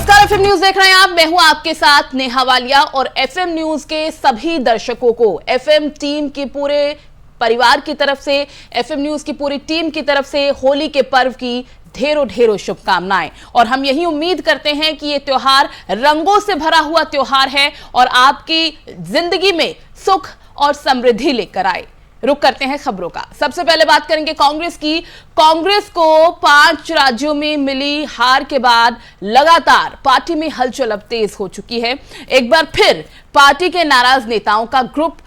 नमस्कार, FM news देख रहे हैं आप। मैं हूं आपके साथ नेहा वालिया और एफएम न्यूज के सभी दर्शकों को एफएम टीम के पूरे परिवार की तरफ से, एफएम न्यूज की पूरी टीम की तरफ से होली के पर्व की ढेरों ढेरों शुभकामनाएं। और हम यही उम्मीद करते हैं कि ये त्योहार रंगों से भरा हुआ त्योहार है और आपकी जिंदगी में सुख और समृद्धि लेकर आए। रुक करते हैं खबरों का। सबसे पहले बात करेंगे कांग्रेस की। कांग्रेस को 5 राज्यों में मिली हार के बाद लगातार पार्टी में हलचल अब तेज हो चुकी है। एक बार फिर पार्टी के नाराज नेताओं का ग्रुप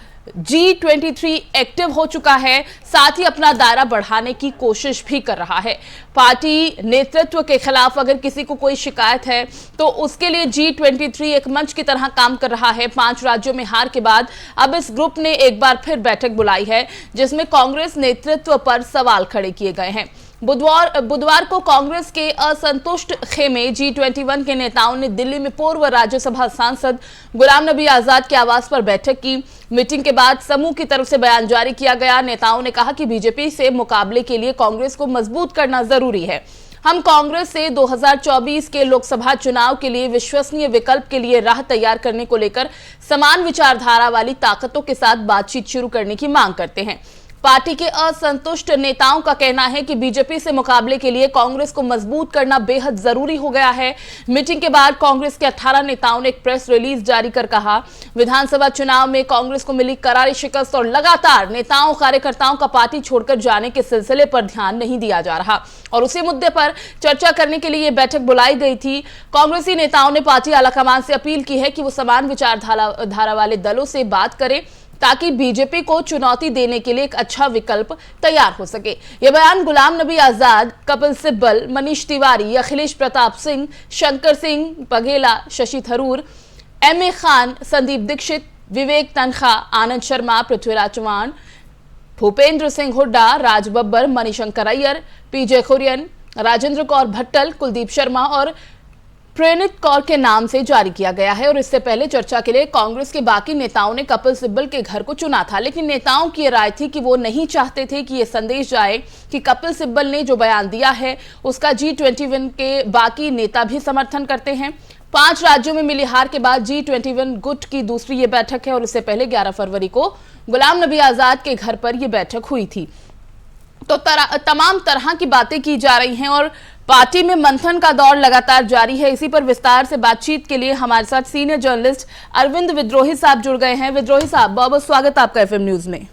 G23 एक्टिव हो चुका है, साथ ही अपना दायरा बढ़ाने की कोशिश भी कर रहा है। पार्टी नेतृत्व के खिलाफ अगर किसी को कोई शिकायत है तो उसके लिए G23 एक मंच की तरह काम कर रहा है। 5 राज्यों में हार के बाद अब इस ग्रुप ने एक बार फिर बैठक बुलाई है, जिसमें कांग्रेस नेतृत्व पर सवाल खड़े किए गए हैं। बुधवार को कांग्रेस के असंतुष्ट खेमे G21 के नेताओं ने दिल्ली में पूर्व राज्यसभा सांसद गुलाम नबी आजाद के आवास पर बैठक की। मीटिंग के बाद समूह की तरफ से बयान जारी किया गया। नेताओं ने कहा कि बीजेपी से मुकाबले के लिए कांग्रेस को मजबूत करना जरूरी है। हम कांग्रेस से 2024 के लोकसभा चुनाव के लिए विश्वसनीय विकल्प के लिए राह तैयार करने को लेकर समान विचारधारा वाली ताकतों के साथ बातचीत शुरू करने की मांग करते हैं। पार्टी के असंतुष्ट नेताओं का कहना है कि बीजेपी से मुकाबले के लिए कांग्रेस को मजबूत करना बेहद जरूरी हो गया है। मीटिंग के बाद कांग्रेस के 18 नेताओं ने एक प्रेस रिलीज जारी कर कहा, विधानसभा चुनाव में कांग्रेस को मिली करारी शिकस्त और लगातार नेताओं कार्यकर्ताओं का पार्टी छोड़कर जाने के सिलसिले पर ध्यान नहीं दिया जा रहा और उसी मुद्दे पर चर्चा करने के लिए यह बैठक बुलाई गई थी। कांग्रेसी नेताओं ने पार्टी आलाकमान से अपील की है कि वो समान विचारधारा वाले दलों से बात करें ताकि बीजेपी को चुनौती देने के लिए एक अच्छा विकल्प तैयार हो सके। यह बयान गुलाम नबी आजाद, कपिल सिब्बल, मनीष तिवारी, अखिलेश प्रताप सिंह, शंकर सिंह बघेला, शशि थरूर, एमए खान, संदीप दीक्षित, विवेक तनखा, आनंद शर्मा, पृथ्वीराज चौहान, भूपेंद्र सिंह हुड्डा, राज बब्बर, मणिशंकर अय्यर, पीजे कुरियन, राजेंद्र कौर भट्टल, कुलदीप शर्मा और प्रेरित कौर के नाम से जारी किया गया है। और इससे पहले चर्चा के लिए कांग्रेस के बाकी नेताओं ने कपिल सिब्बल के घर को चुना था, लेकिन नेताओं की राय थी कि वो नहीं चाहते थे कि ये संदेश जाए कि कपिल सिब्बल ने जो बयान दिया है उसका G21 के बाकी नेता भी समर्थन करते हैं। 5 राज्यों में मिली हार के बाद G21 गुट की दूसरी ये बैठक है और इससे पहले 11 फरवरी को गुलाम नबी आजाद के घर पर यह बैठक हुई थी। तो तमाम तरह की बातें की जा रही हैं और पार्टी में मंथन का दौर लगातार जारी है। इसी पर विस्तार से बातचीत के लिए हमारे साथ सीनियर जर्नलिस्ट अरविंद विद्रोही साहब जुड़ गए हैं। विद्रोही साहब, बहुत बहुत स्वागत आपका एफएम न्यूज में।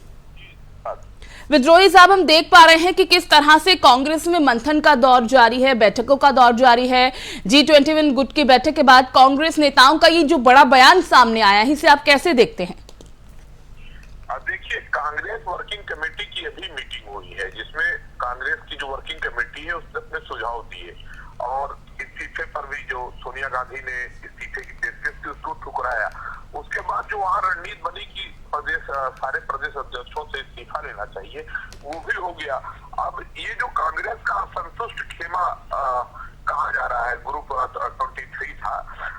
विद्रोही साहब, हम देख पा रहे हैं कि किस तरह से कांग्रेस में मंथन का दौर जारी है, बैठकों का दौर जारी है। G21 गुट की बैठक के बाद कांग्रेस नेताओं का ये जो बड़ा बयान सामने आया है, इसे आप कैसे देखते हैं? देखिए, कांग्रेस वर्किंग कमेटी की अभी मीटिंग हुई है, जिसमें कांग्रेस की जो वर्किंग कमेटी है उसने अपने सुझाव दिए और इस्तीफे पर भी जो सोनिया गांधी ने इस्तीफे की पेशकश की उसको ठुकराया। उसके बाद जो वहाँ रणनीति बनी कि सारे प्रदेश अध्यक्षों से इस्तीफा लेना चाहिए, वो भी हो गया। अब ये जो कांग्रेस का असंतुष्ट खेमा कहा जा रहा है, ग्रुप 23 था,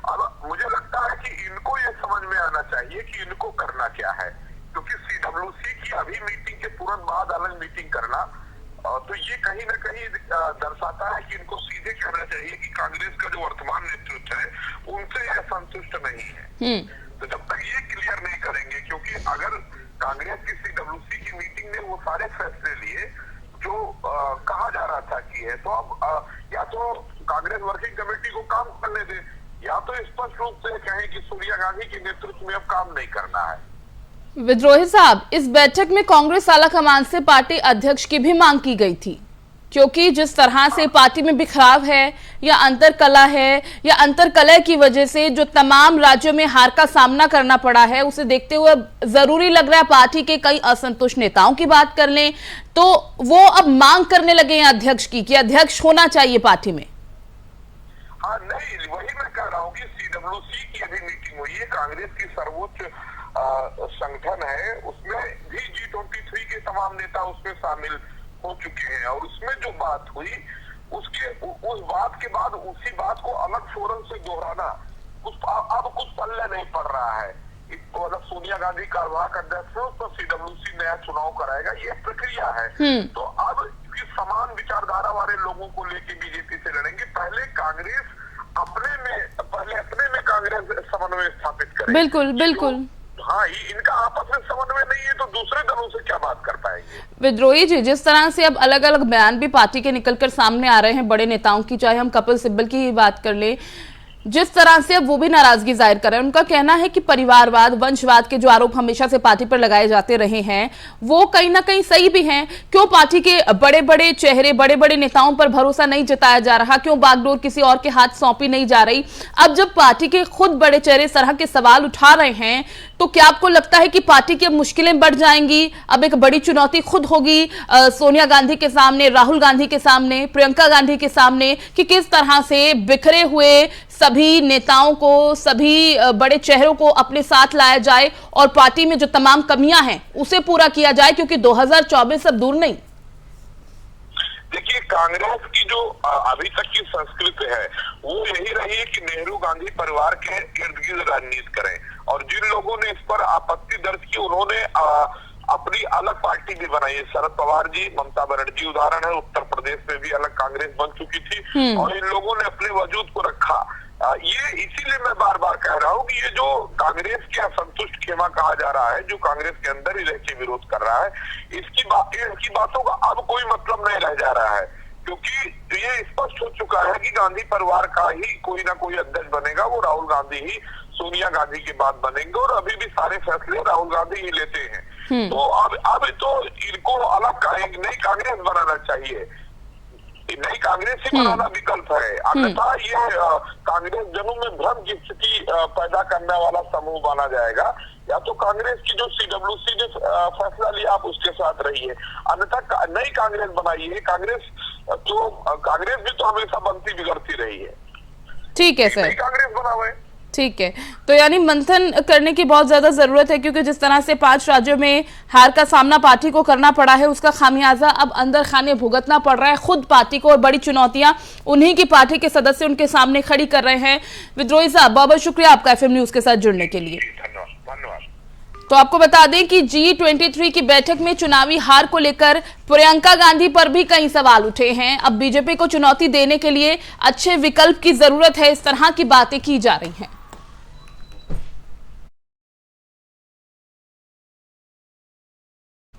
अब मुझे लगता है कि इनको ये समझ में आना चाहिए कि इनको करना क्या है, क्योंकि CWC की अभी मीटिंग के तुरंत बाद अलग मीटिंग करना तो ये कहीं ना कहीं दर्शाता है कि इनको सीधे कहना चाहिए कि कांग्रेस का जो वर्तमान नेतृत्व है उनसे यह संतुष्ट नहीं है। तो जब तक ये क्लियर नहीं करेंगे, क्योंकि अगर कांग्रेस की CWC की मीटिंग में वो सारे फैसले लिए जो कहा जा रहा था कि है, तो अब या तो कांग्रेस वर्किंग कमेटी को काम करने दे या तो स्पष्ट रूप से कहें कि सोनिया गांधी के नेतृत्व में अब काम नहीं करना है। विद्रोही साहब, इस बैठक में कांग्रेस आलाकमान से पार्टी अध्यक्ष की भी मांग की गई थी, क्योंकि जिस तरह से पार्टी में बिखराव है या अंतरकलह है या अंतरकलह की वजह से जो तमाम राज्यों में हार का सामना करना पड़ा है, उसे देखते हुए जरूरी लग रहा है पार्टी के कई असंतुष्ट नेताओं की बात कर लें तो वो अब मांग करने लगे हैं अध्यक्ष की कि अध्यक्ष होना चाहिए पार्टी में। हाँ, नहीं, वही मैं कह रहा हूँ कि CWC की अभी मीटिंग हुई है, कांग्रेस की सर्वोच्च संगठन है, उसमें भी G23 के तमाम नेता उसमें शामिल हो चुके हैं और उसमें जो बात हुई उस बात के बाद उसी बात को अलग फोरम से दोहराना अब कुछ पल्ले नहीं पड़ रहा है। मतलब सोनिया गांधी कार्यवाहक अध्यक्ष है, उस पर CWC नया चुनाव कराएगा, ये प्रक्रिया है। तो अब समान विचारधारा वाले लोगों को लेके बीजेपी से लड़ेंगे। पहले कांग्रेस अपने में कांग्रेस समन्वय स्थापित करे। बिल्कुल बिल्कुल। हाँ, इनका आपस में समन्वय नहीं है तो दूसरे दलों से क्या बात कर पाएंगे। विद्रोही जी, जिस तरह से अब अलग अलग बयान भी पार्टी के निकलकर सामने आ रहे हैं बड़े नेताओं की, चाहे हम कपिल सिब्बल की ही बात कर लें, जिस तरह से अब वो भी नाराजगी जाहिर कर रहे हैं। उनका कहना है कि परिवारवाद, वंशवाद के जो आरोप हमेशा से पार्टी पर लगाए जाते रहे हैं वो कहीं ना कहीं सही भी हैं। क्यों पार्टी के बड़े बड़े चेहरे, बड़े बड़े नेताओं पर भरोसा नहीं जताया जा रहा? क्यों बागडोर किसी और के हाथ सौंपी नहीं जा रही? अब जब पार्टी के खुद बड़े चेहरे इस तरह के सवाल उठा रहे हैं तो क्या आपको लगता है कि पार्टी की अब मुश्किलें बढ़ जाएंगी? अब एक बड़ी चुनौती खुद होगी सोनिया गांधी के सामने, राहुल गांधी के सामने, प्रियंका गांधी के सामने, कि किस तरह से बिखरे हुए सभी नेताओं को, सभी बड़े चेहरों को अपने साथ लाया जाए और पार्टी में जो तमाम कमियां हैं उसे पूरा किया जाए, क्योंकि 2024 अब दूर नहीं। देखिए, कांग्रेस की जो अभी तक की संस्कृति है वो यही रही है कि नेहरू गांधी परिवार के इर्द गिर्द राजनीति करें, और जिन लोगों ने इस पर आपत्ति दर्ज की उन्होंने अपनी अलग पार्टी भी बनाई है। शरद पवार जी, ममता बनर्जी उदाहरण है, उत्तर प्रदेश में भी अलग कांग्रेस बन चुकी थी और इन लोगों ने अपने वजूद को रखा। ये इसीलिए मैं बार बार कह रहा हूँ कि ये जो कांग्रेस के असंतुष्ट खेमा कहा जा रहा है, जो कांग्रेस के अंदर ही रह के विरोध कर रहा है, इसकी बातों का अब कोई मतलब नहीं रह जा रहा है, क्योंकि ये स्पष्ट हो चुका है कि गांधी परिवार का ही कोई ना कोई अध्यक्ष बनेगा। वो राहुल गांधी ही सोनिया गांधी के बाद बनेंगे और अभी भी सारे फैसले राहुल गांधी ही लेते हैं। तो अब तो इनको अलग नई कांग्रेस बनाना चाहिए, नई कांग्रेस ही बनाना विकल्प है। अन्यथा ये कांग्रेस जनों में भ्रम की स्थिति पैदा करने वाला समूह माना जाएगा। या तो कांग्रेस की जो CWC ने फैसला लिया आप उसके साथ रहिए, अन्यथा नई कांग्रेस बनाइए। कांग्रेस भी तो हमेशा बनती बिगड़ती रही है। ठीक है सर, नई कांग्रेस बनावे। ठीक है, तो यानी मंथन करने की बहुत ज्यादा जरूरत है, क्योंकि जिस तरह से 5 राज्यों में हार का सामना पार्टी को करना पड़ा है उसका खामियाजा अब अंदर खाने भुगतना पड़ रहा है खुद पार्टी को, और बड़ी चुनौतियां उन्हीं की पार्टी के सदस्य उनके सामने खड़ी कर रहे हैं। विद्रोही साहब, बहुत बहुत शुक्रिया आपका FM न्यूज के साथ जुड़ने के लिए। धन्यवाद। तो आपको बता दें कि G23 की बैठक में चुनावी हार को लेकर प्रियंका गांधी पर भी कई सवाल उठे हैं। अब बीजेपी को चुनौती देने के लिए अच्छे विकल्प की जरूरत है, इस तरह की बातें की जा रही हैं।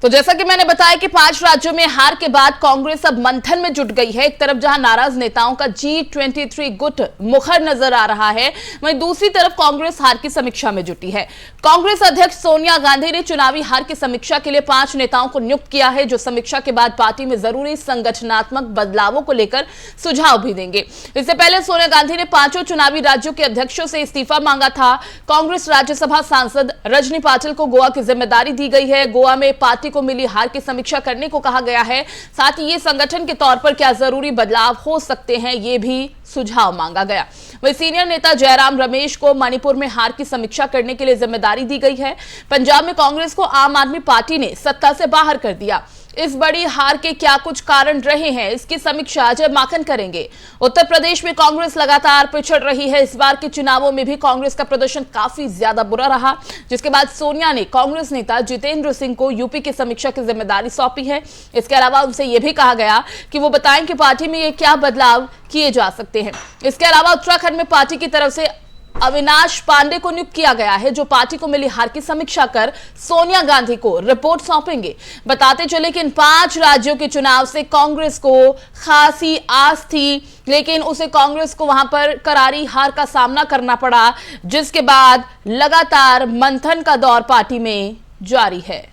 तो जैसा कि मैंने बताया कि 5 राज्यों में हार के बाद कांग्रेस अब मंथन में जुट गई है। एक तरफ जहां नाराज नेताओं का G23 गुट मुखर नजर आ रहा है, वहीं दूसरी तरफ कांग्रेस हार की समीक्षा में जुटी है। कांग्रेस अध्यक्ष सोनिया गांधी ने चुनावी हार की समीक्षा के लिए 5 नेताओं को नियुक्त किया है, जो समीक्षा के बाद पार्टी में जरूरी संगठनात्मक बदलावों को लेकर सुझाव भी देंगे। इससे पहले सोनिया गांधी ने 5 चुनावी राज्यों के अध्यक्षों से इस्तीफा मांगा था। कांग्रेस राज्यसभा सांसद रजनी पाटिल को गोवा की जिम्मेदारी दी गई है। गोवा में पार्टी को मिली हार की समीक्षा करने को कहा गया है। साथ ही ये संगठन के तौर पर क्या जरूरी बदलाव हो सकते हैं, ये भी सुझाव मांगा गया। वहीं सीनियर नेता जयराम रमेश को मणिपुर में हार की समीक्षा करने के लिए जिम्मेदारी दी गई है। पंजाब में कांग्रेस को आम आदमी पार्टी ने सत्ता से बाहर कर दिया। इस बड़ी हार के क्या कुछ कारण रहे हैं, इसकी समीक्षा अजय माकन करेंगे। उत्तर प्रदेश में कांग्रेस लगातार पिछड़ रही है। इस बार के चुनावों में भी कांग्रेस का प्रदर्शन काफी ज्यादा बुरा रहा, जिसके बाद सोनिया ने कांग्रेस नेता जितेंद्र सिंह को यूपी की समीक्षा की जिम्मेदारी सौंपी है। इसके अलावा उनसे यह भी कहा गया कि वो बताएं कि पार्टी में ये क्या बदलाव किए जा सकते हैं। इसके अलावा उत्तराखंड में पार्टी की तरफ से अविनाश पांडे को नियुक्त किया गया है, जो पार्टी को मिली हार की समीक्षा कर सोनिया गांधी को रिपोर्ट सौंपेंगे। बताते चले कि इन 5 राज्यों के चुनाव से कांग्रेस को खासी आस थी, लेकिन उसे कांग्रेस को वहां पर करारी हार का सामना करना पड़ा, जिसके बाद लगातार मंथन का दौर पार्टी में जारी है।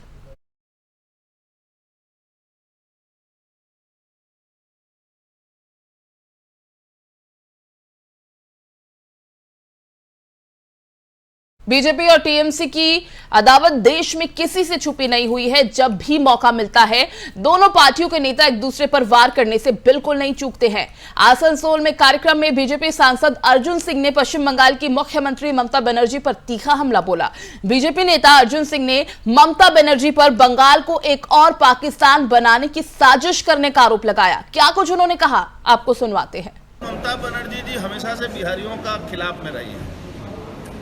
बीजेपी और टीएमसी की अदावत देश में किसी से छुपी नहीं हुई है। जब भी मौका मिलता है, दोनों पार्टियों के नेता एक दूसरे पर वार करने से बिल्कुल नहीं चूकते हैं। आसनसोल में कार्यक्रम में बीजेपी सांसद अर्जुन सिंह ने पश्चिम बंगाल की मुख्यमंत्री ममता बनर्जी पर तीखा हमला बोला। बीजेपी नेता अर्जुन सिंह ने ममता बनर्जी पर बंगाल को एक और पाकिस्तान बनाने की साजिश करने का आरोप लगाया। क्या कुछ उन्होंने कहा, आपको सुनवाते हैं। ममता बनर्जी जी हमेशा से बिहारियों का खिलाफ में रही है,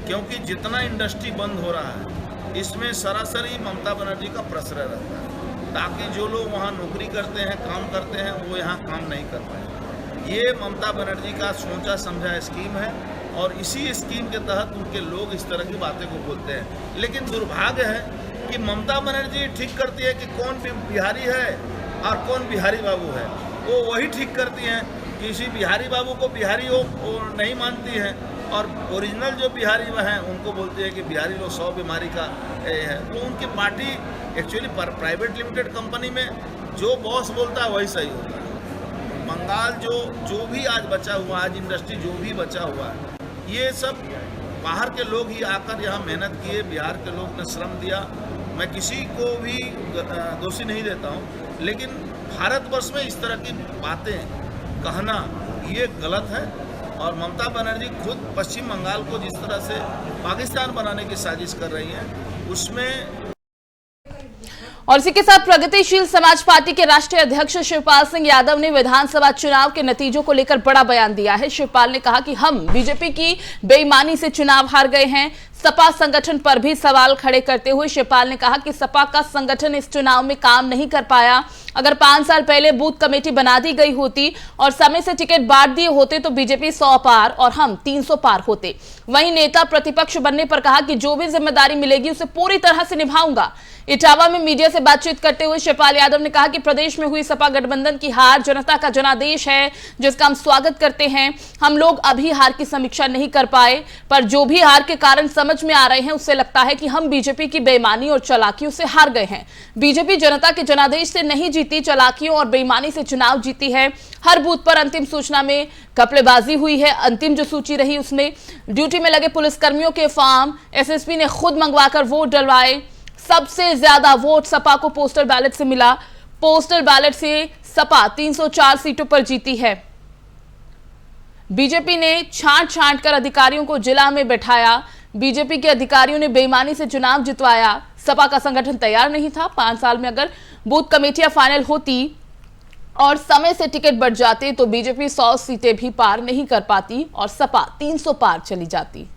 क्योंकि जितना इंडस्ट्री बंद हो रहा है इसमें सरासरी ममता बनर्जी का प्रश्रय रहता है, ताकि जो लोग वहाँ नौकरी करते हैं, काम करते हैं, वो यहाँ काम नहीं कर पाए। ये ममता बनर्जी का सोचा समझा स्कीम है और इसी स्कीम के तहत उनके लोग इस तरह की बातें को बोलते हैं। लेकिन दुर्भाग्य है कि ममता बनर्जी ठीक करती है कि कौन बिहारी है और कौन बिहारी बाबू है, वो वही ठीक करती हैं। किसी बिहारी बाबू को बिहारी वो नहीं मानती हैं, और ओरिजिनल जो बिहारी हैं उनको बोलती है कि बिहारी लोग 100 बीमारी का है। तो उनकी party actually private limited company में जो बॉस बोलता है वही सही होता है। बंगाल जो भी आज बचा हुआ, आज इंडस्ट्री जो भी बचा हुआ है, ये सब बाहर के लोग ही आकर यहाँ मेहनत किए, बिहार के लोग ने श्रम दिया। मैं किसी को भी दोषी नहीं देता हूँ, लेकिन भारतवर्ष में इस तरह की बातें कहना ये गलत है। और ममता बनर्जी खुद पश्चिम बंगाल को जिस तरह से पाकिस्तान बनाने की साजिश कर रही हैं, उसमें। और इसी के साथ प्रगतिशील समाज पार्टी के राष्ट्रीय अध्यक्ष शिवपाल सिंह यादव ने विधानसभा चुनाव के नतीजों को लेकर बड़ा बयान दिया है। शिवपाल ने कहा कि हम बीजेपी की बेईमानी से चुनाव हार गए हैं। सपा संगठन पर भी सवाल खड़े करते हुए शिवपाल ने कहा कि सपा का संगठन इस चुनाव में काम नहीं कर पाया। अगर 5 साल पहले बूथ कमेटी बना दी गई होती और समय से टिकट बांट दिए होते तो बीजेपी 100 पार और हम 300 पार होते। वहीं नेता प्रतिपक्ष बनने पर कहा कि जो भी जिम्मेदारी मिलेगी उसे पूरी तरह से निभाऊंगा। इटावा में मीडिया से बातचीत करते हुए शिवपाल यादव ने कहा कि प्रदेश में हुई सपा गठबंधन की हार जनता का जनादेश है, जिसका हम स्वागत करते हैं। हम लोग अभी हार की समीक्षा नहीं कर पाए, पर जो भी हार के कारण समझ में आ रहे हैं उससे लगता है कि हम बीजेपी की बेईमानी और चालाकियों से हार गए हैं। बीजेपी जनता के जनादेश से नहीं जीती, चालाकियों और बेईमानी से चुनाव जीती है। हर बूथ पर अंतिम सूचना में घपलेबाजी हुई है। अंतिम जो सूची रही उसमें ड्यूटी में लगे पुलिसकर्मियों के फॉर्म एसएसपी ने खुद मंगवाकर वोट डलवाए। सबसे ज्यादा वोट सपा को पोस्टल बैलेट से मिला। पोस्टल बैलेट से सपा 304 सीटों पर जीती है। बीजेपी ने छांट कर अधिकारियों को जिला में बैठाया। बीजेपी के अधिकारियों ने बेईमानी से चुनाव जितवाया। सपा का संगठन तैयार नहीं था। 5 साल में अगर बूथ कमेटियां फाइनल होती और समय से टिकट बढ़ जाते तो बीजेपी 100 सीटें भी पार नहीं कर पाती और सपा 300 पार चली जाती।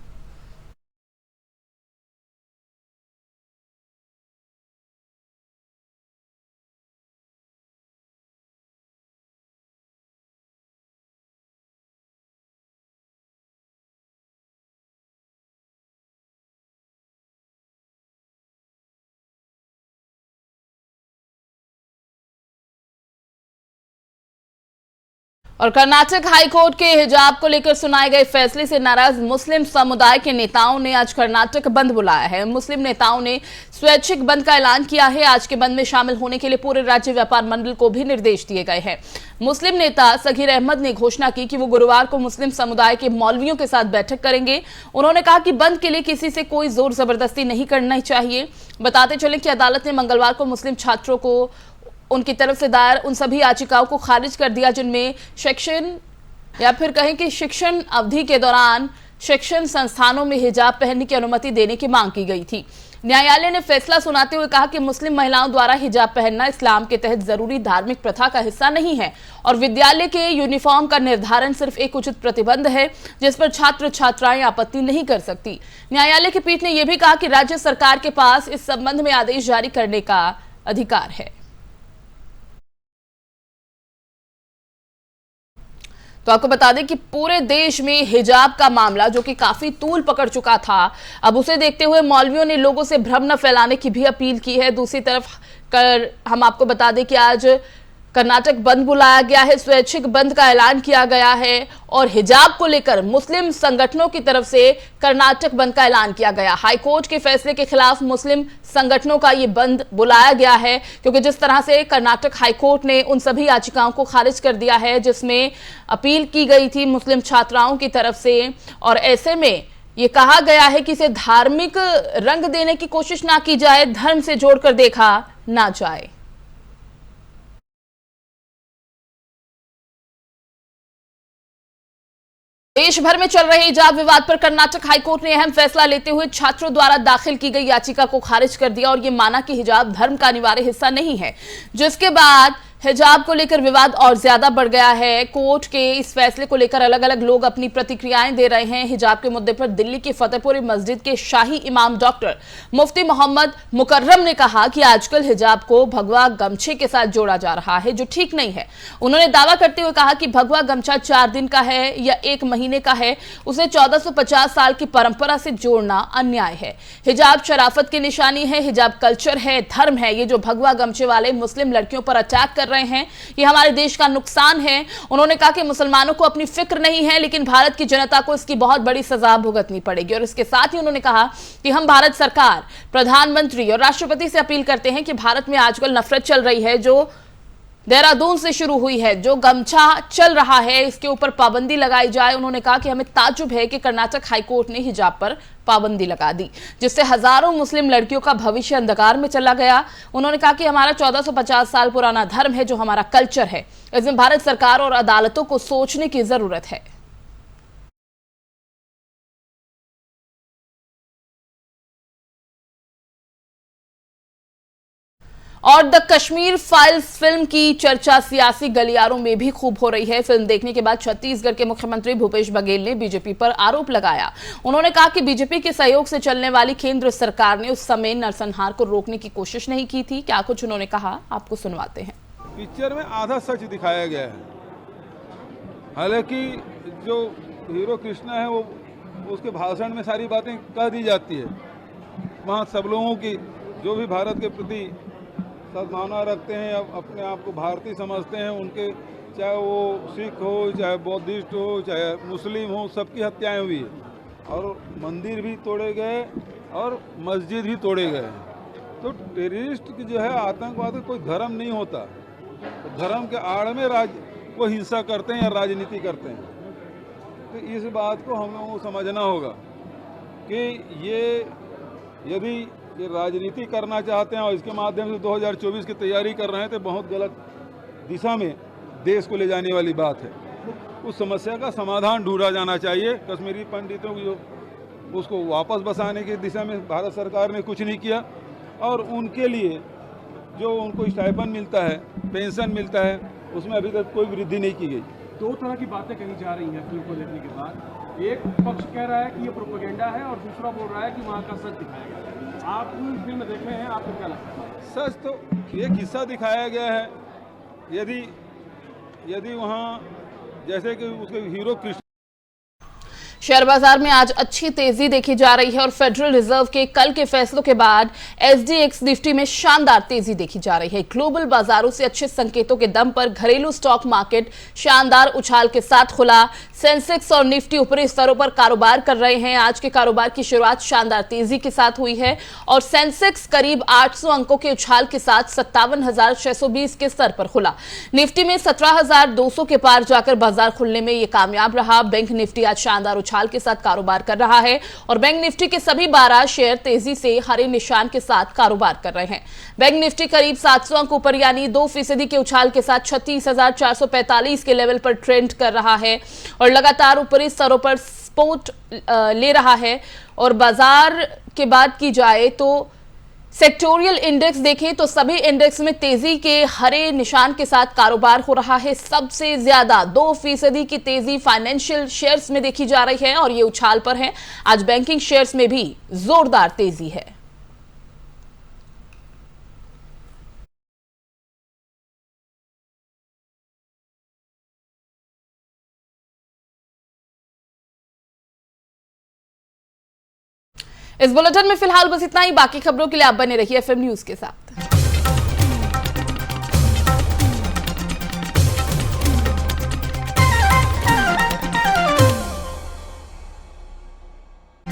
और कर्नाटक हाईकोर्ट के हिजाब को लेकर सुनाए गए फैसले से नाराज मुस्लिम समुदाय के नेताओं ने आज कर्नाटक बंद बुलाया है। मुस्लिम नेताओं ने स्वैच्छिक बंद का ऐलान किया है। आज के बंद में शामिल होने के लिए पूरे राज्य व्यापार मंडल को भी निर्देश दिए गए हैं। मुस्लिम नेता सगीर अहमद ने घोषणा की कि वो गुरुवार को मुस्लिम समुदाय के मौलवियों के साथ बैठक करेंगे। उन्होंने कहा कि बंद के लिए किसी से कोई जोर जबरदस्ती नहीं करना चाहिए। बताते चले कि अदालत ने मंगलवार को मुस्लिम छात्रों को उनकी तरफ से दायर उन सभी याचिकाओं को खारिज कर दिया जिनमें शिक्षण या फिर कहें कि शिक्षण अवधि के दौरान शिक्षण संस्थानों में हिजाब पहनने की अनुमति देने की मांग की गई थी। न्यायालय ने फैसला सुनाते हुए कहा कि मुस्लिम महिलाओं द्वारा हिजाब पहनना इस्लाम के तहत जरूरी धार्मिक प्रथा का हिस्सा नहीं है और विद्यालय के यूनिफॉर्म का निर्धारण सिर्फ एक उचित प्रतिबंध है जिस पर छात्र छात्राएं आपत्ति नहीं कर सकती। न्यायालय की पीठ ने यह भी कहा कि राज्य सरकार के पास इस संबंध में आदेश जारी करने का अधिकार है। तो आपको बता दें कि पूरे देश में हिजाब का मामला जो कि काफी तूल पकड़ चुका था, अब उसे देखते हुए मौलवियों ने लोगों से भ्रम न फैलाने की भी अपील की है। दूसरी तरफ हम आपको बता दें कि आज कर्नाटक बंद बुलाया गया है, स्वैच्छिक बंद का ऐलान किया गया है और हिजाब को लेकर मुस्लिम संगठनों की तरफ से कर्नाटक बंद का ऐलान किया गया। हाईकोर्ट के फैसले के खिलाफ मुस्लिम संगठनों का ये बंद बुलाया गया है क्योंकि जिस तरह से कर्नाटक हाईकोर्ट ने उन सभी याचिकाओं को खारिज कर दिया है जिसमें अपील की गई थी मुस्लिम छात्राओं की तरफ से, और ऐसे में ये कहा गया है कि इसे धार्मिक रंग देने की कोशिश ना की जाए, धर्म से जोड़कर देखा ना जाए। देश भर में चल रहे हिजाब विवाद पर कर्नाटक हाईकोर्ट ने अहम फैसला लेते हुए छात्रों द्वारा दाखिल की गई याचिका को खारिज कर दिया और ये माना कि हिजाब धर्म का अनिवार्य हिस्सा नहीं है, जिसके बाद हिजाब को लेकर विवाद और ज्यादा बढ़ गया है। कोर्ट के इस फैसले को लेकर अलग अलग लोग अपनी प्रतिक्रियाएं दे रहे हैं। हिजाब के मुद्दे पर दिल्ली की फतेहपुरी मस्जिद के शाही इमाम डॉक्टर मुफ्ती मोहम्मद मुकर्रम ने कहा कि आजकल हिजाब को भगवा गमछे के साथ जोड़ा जा रहा है, जो ठीक नहीं है। उन्होंने दावा करते हुए कहा कि भगवा गमछा 4 दिन का है या 1 महीने का है, उसे 1450 साल की परंपरा से जोड़ना अन्याय है। हिजाब शराफत की निशानी है, हिजाब कल्चर है, धर्म है। ये जो भगवा गमछे वाले मुस्लिम लड़कियों पर अटैक कर रहे हैं, ये हमारे देश का नुकसान है। उन्होंने कहा कि मुसलमानों को अपनी फिक्र नहीं है, लेकिन भारत की जनता को इसकी बहुत बड़ी सजा भुगतनी पड़ेगी। और इसके साथ ही उन्होंने कहा कि हम भारत सरकार, प्रधानमंत्री और राष्ट्रपति से अपील करते हैं कि भारत में आजकल नफरत चल रही है, जो देहरादून से शुरू हुई है, जो गमछा चल रहा है, इसके ऊपर पाबंदी लगाई जाए। उन्होंने कहा कि हमें ताज्जुब है कि कर्नाटक हाईकोर्ट ने हिजाब पर पाबंदी लगा दी, जिससे हजारों मुस्लिम लड़कियों का भविष्य अंधकार में चला गया। उन्होंने कहा कि हमारा 1450 साल पुराना धर्म है, जो हमारा कल्चर है, इसमें भारत सरकार और अदालतों को सोचने की जरूरत है। और द कश्मीर फाइल्स फिल्म की चर्चा सियासी गलियारों में भी खूब हो रही है। फिल्म देखने के बाद छत्तीसगढ़ के मुख्यमंत्री भूपेश बघेल ने बीजेपी पर आरोप लगाया। उन्होंने कहा कि बीजेपी के सहयोग से चलने वाली केंद्र सरकार ने उस समय नरसंहार को रोकने की कोशिश नहीं की थी। क्या कुछ उन्होंने कहा, आपको सुनवाते हैं। पिक्चर में आधा सच दिखाया गया है। हालांकि जो हीरो कृष्णा है, वो उसके भाषण में सारी बातें कह दी जाती है। वहाँ सब लोगों की जो भी भारत के प्रति सद्भावना रखते हैं, अपने आप को भारतीय समझते हैं, उनके चाहे वो सिख हो, चाहे बौद्धिस्ट हो, चाहे मुस्लिम हो, सबकी हत्याएं हुई है। और मंदिर भी तोड़े गए और मस्जिद भी तोड़े गए। तो टेररिस्ट की जो है, आतंकवादी कोई धर्म नहीं होता। तो धर्म के आड़ में वो हिंसा करते हैं या राजनीति करते हैं। तो इस बात को हम लोगों को समझना होगा कि यदि ये राजनीति करना चाहते हैं और इसके माध्यम से 2024 की तैयारी कर रहे हैं, तो बहुत गलत दिशा में देश को ले जाने वाली बात है। उस समस्या का समाधान ढूंढा जाना चाहिए। कश्मीरी पंडितों को उसको वापस बसाने की दिशा में भारत सरकार ने कुछ नहीं किया, और उनके लिए जो उनको स्टाइपेंड मिलता है, पेंशन मिलता है, उसमें अभी तक कोई वृद्धि नहीं की गई। 2 तरह की बातें कही जा रही हैं फिल्म को देखने के बाद। एक पक्ष कह रहा है कि ये प्रोपेगेंडा है और दूसरा बोल रहा है कि वहाँ का सच दिखाया गया है। आप फिल्म देख रहे हैं, आपको क्या लगता है? सच तो एक हिस्सा दिखाया गया है। यदि वहाँ जैसे कि उसके हीरो कृष्ण। शेयर बाजार में आज अच्छी तेजी देखी जा रही है और फेडरल रिजर्व के कल के फैसलों के बाद एसडीएक्स निफ्टी में शानदार तेजी देखी जा रही है। ग्लोबल बाजारों से अच्छे संकेतों के दम पर घरेलू स्टॉक मार्केट शानदार उछाल के साथ खुला। सेंसेक्स और निफ्टी ऊपरी स्तरों पर कारोबार कर रहे हैं। आज के कारोबार की शुरुआत शानदार तेजी के साथ हुई है और सेंसेक्स करीब 800 अंकों के उछाल के साथ 57,620 के स्तर पर खुला। निफ्टी में 17,200 के पार जाकर बाजार खुलने में यह कामयाब रहा। बैंक निफ्टी आज शानदार उछाल के साथ कारोबार कर रहा है और बैंक निफ्टी के सभी 12 शेयर तेजी से हरे निशान के साथ कारोबार कर रहे हैं। बैंक निफ्टी करीब 700 अंक ऊपर यानी 2% के उछाल के साथ 36,445 के लेवल पर ट्रेंड कर रहा है और लगातार ऊपरी स्तरों पर सपोर्ट ले रहा है। और बाजार के बात की जाए तो सेक्टोरियल इंडेक्स देखें तो सभी इंडेक्स में तेजी के हरे निशान के साथ कारोबार हो रहा है। सबसे ज्यादा 2% की तेजी फाइनेंशियल शेयर्स में देखी जा रही है और ये उछाल पर है। आज बैंकिंग शेयर्स में भी जोरदार तेजी है। इस बुलेटिन में फिलहाल बस इतना ही। बाकी खबरों के लिए आप बने रहिए एफएम न्यूज के साथ।